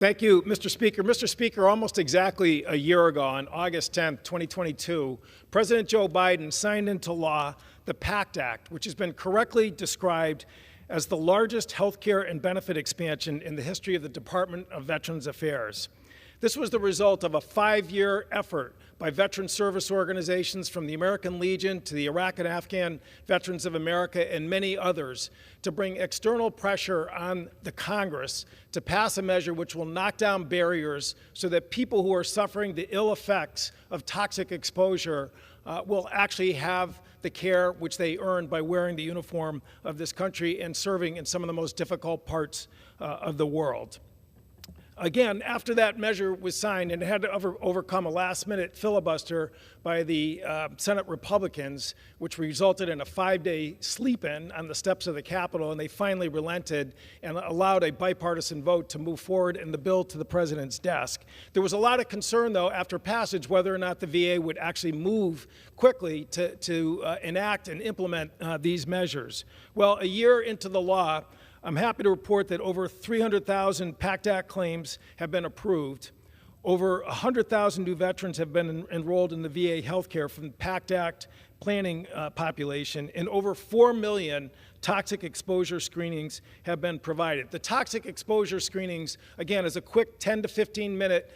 Thank you, Mr. Speaker. Mr. Speaker, almost exactly a year ago, on August 10, 2022, President Joe Biden signed into law the PACT Act, which has been correctly described as the largest health care and benefit expansion in the history of the Department of Veterans Affairs. This was the result of a 5-year effort by veteran service organizations from the American Legion to the Iraq and Afghan Veterans of America and many others to bring external pressure on the Congress to pass a measure which will knock down barriers so that people who are suffering the ill effects of toxic exposure will actually have the care which they earned by wearing the uniform of this country and serving in some of the most difficult parts of the world. Again, after that measure was signed, and it had to overcome a last-minute filibuster by the Senate Republicans, which resulted in a 5-day sleep-in on the steps of the Capitol, and they finally relented and allowed a bipartisan vote to move forward in the bill to the president's desk. There was a lot of concern, though, after passage, whether or not the VA would actually move quickly to enact and implement these measures. Well, a year into the law, I'm happy to report that over 300,000 PACT Act claims have been approved. Over 100,000 new veterans have been enrolled in the VA healthcare from the PACT Act planning population, and over 4 million toxic exposure screenings have been provided. The toxic exposure screenings, again, is a quick 10 to 15 minute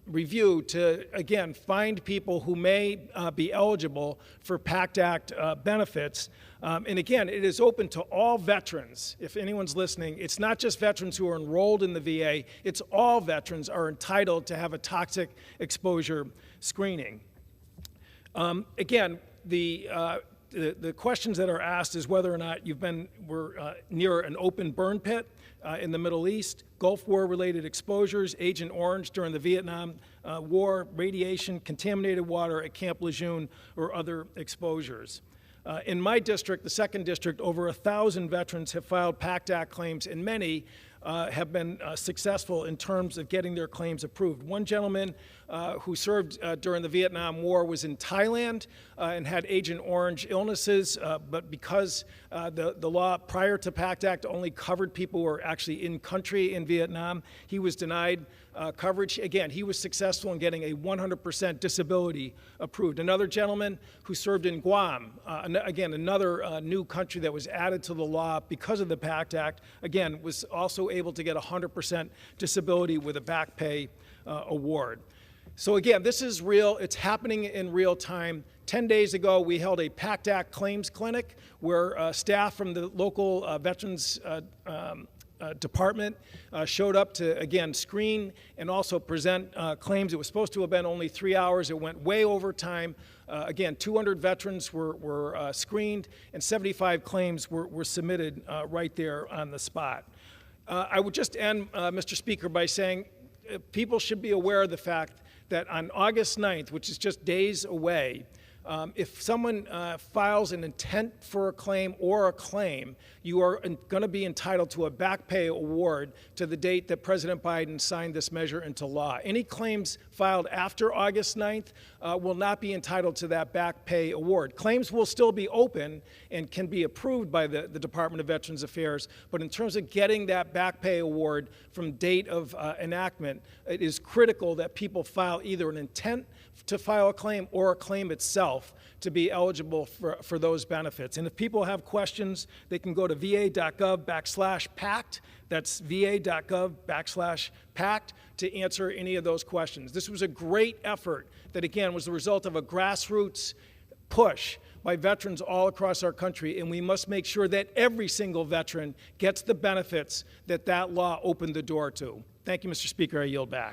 review to, again, find people who may be eligible for PACT Act benefits. And again, it is open to all veterans. If anyone's listening, it's not just veterans who are enrolled in the VA, it's all veterans are entitled to have a toxic exposure screening. Again, the questions that are asked is whether or not we're near an open burn pit in the Middle East, Gulf War-related exposures, Agent Orange during the Vietnam War, radiation, contaminated water at Camp Lejeune, or other exposures. In my district, the 2nd District, over 1,000 veterans have filed PACT Act claims, and many have been successful in terms of getting their claims approved. One gentleman who served during the Vietnam War was in Thailand and had Agent Orange illnesses, but because the law prior to PACT Act only covered people who were actually in country in Vietnam, he was denied coverage. Again, he was successful in getting a 100% disability approved. Another gentleman who served in Guam, again, another new country that was added to the law because of the PACT Act, again, was also able to get 100% disability with a back pay award. So again, this is real. It's happening in real time. 10 days ago, we held a PACT Act claims clinic where staff from the local Veterans Department showed up to, again, screen and also present claims. It was supposed to have been only 3 hours. It went way over time. Again, 200 veterans were screened, and 75 claims were submitted right there on the spot. I would just end, Mr. Speaker, by saying people should be aware of the fact that on August 9th, which is just days away, if someone files an intent for a claim or a claim, you are going to be entitled to a back pay award to the date that President Biden signed this measure into law. Any claims filed after August 9th will not be entitled to that back pay award. Claims will still be open and can be approved by the Department of Veterans Affairs, but in terms of getting that back pay award from date of enactment, it is critical that people file either an intent to file a claim or a claim itself to be eligible for those benefits. And if people have questions, they can go to va.gov/PACT. That's va.gov/PACT to answer any of those questions. This was a great effort that, again, was the result of a grassroots push by veterans all across our country, and we must make sure that every single veteran gets the benefits that that law opened the door to. Thank you, Mr. Speaker. I yield back.